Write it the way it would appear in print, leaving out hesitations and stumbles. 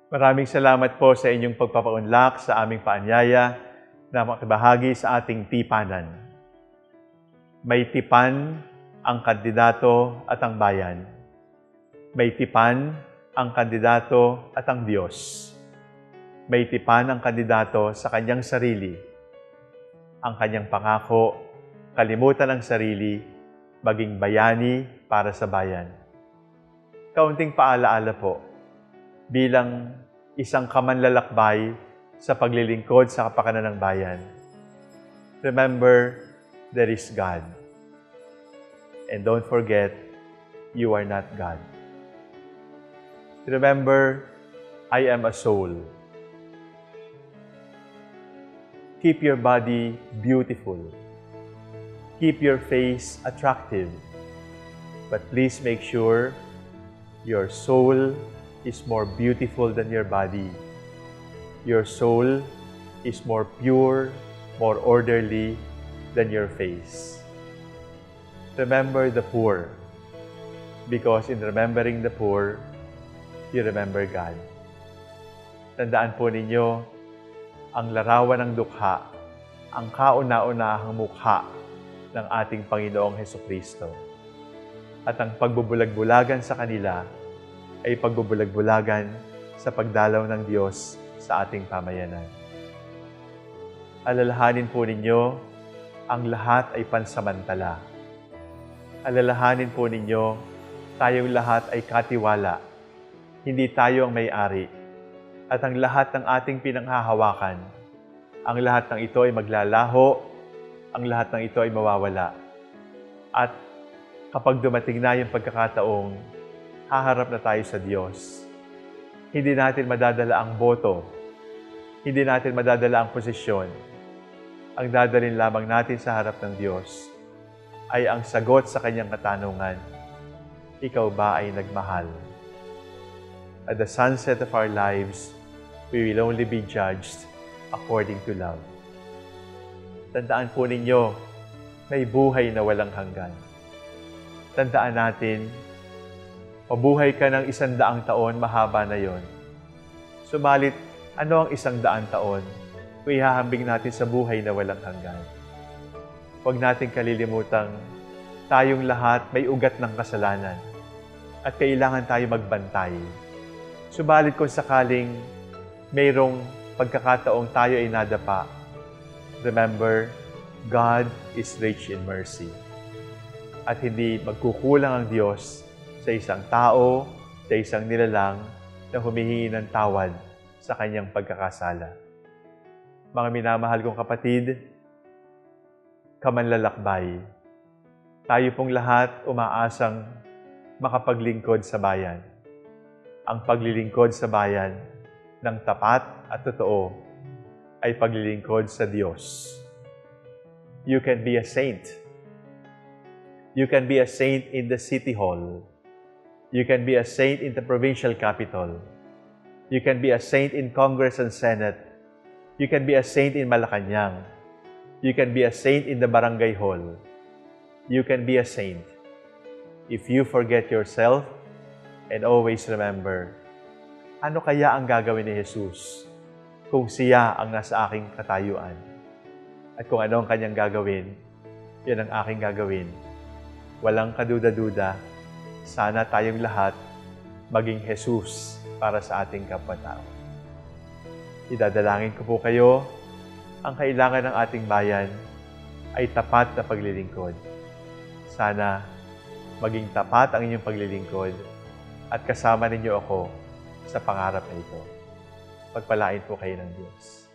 Maraming salamat po sa inyong pagpapaunlak sa aming paanyaya na makibahagi sa ating tipanan. May tipan ang kandidato at ang bayan. May tipan ang kandidato at ang Diyos. May tipan ang kandidato sa kanyang sarili. Ang kanyang pangako, kalimutan ang sarili, maging bayani para sa bayan. Kaunting paalaala po, bilang isang kamanlalakbay sa paglilingkod sa kapakanan ng bayan. Remember, there is God. And don't forget, you are not God. Remember, I am a soul. Keep your body beautiful. Keep your face attractive. But please make sure your soul is more beautiful than your body. Your soul is more pure, more orderly than your face. Remember the poor, because in remembering the poor, you remember God. Tandaan po ninyo, ang larawan ng dukha, ang kauna-unahang mukha ng ating Panginoong Hesukristo. At ang pagbubulag-bulagan sa kanila ay pagbubulag-bulagan sa pagdalaw ng Diyos sa ating pamayanan. Alalahanin po ninyo, ang lahat ay pansamantala. Alalahanin po ninyo, tayong lahat ay katiwala. Hindi tayo ang may-ari. At ang lahat ng ating pinanghahawakan, ang lahat ng ito ay maglalaho, ang lahat ng ito ay mawawala. At kapag dumating na yung pagkakataong haharap na tayo sa Diyos, hindi natin madadala ang boto, hindi natin madadala ang posisyon. Ang dadalhin lamang natin sa harap ng Diyos ay ang sagot sa kanyang katanungan, ikaw ba ay nagmahal? At the sunset of our lives, we will only be judged according to love. Tandaan po ninyo, may buhay na walang hanggan. Tandaan natin, mabuhay ka ng 100 taon, mahaba na yon. Subalit, ano ang 100 taon kung ihahambing natin sa buhay na walang hanggan? Huwag natin kalilimutang tayong lahat may ugat ng kasalanan at kailangan tayo magbantay. Subalit kung sakaling mayroong pagkakataong tayo ay nadapa, remember, God is rich in mercy. At hindi magkukulang ang Diyos sa isang tao, sa isang nilalang na humihingi ng tawad sa kanyang pagkakasala. Mga minamahal kong kapatid, kamanlalakbay, tayo pong lahat umaasang makapaglingkod sa bayan. Ang paglilingkod sa bayan ng tapat at totoo ay paglilingkod sa Diyos. You can be a saint. You can be a saint in the city hall. You can be a saint in the provincial capital. You can be a saint in Congress and Senate. You can be a saint in Malacanang. You can be a saint in the barangay hall. You can be a saint if you forget yourself and always remember, ano kaya ang gagawin ni Jesus kung siya ang nasa aking katayuan? At kung ano ang kanyang gagawin, yan ang aking gagawin. Walang kaduda-duda, sana tayong lahat maging Jesus para sa ating kapwa-tao. Idadalangin ko po kayo, ang kailangan ng ating bayan ay tapat na paglilingkod. Sana maging tapat ang inyong paglilingkod at kasama ninyo ako sa pangarap na ito. Pagpalain po kayo ng Diyos.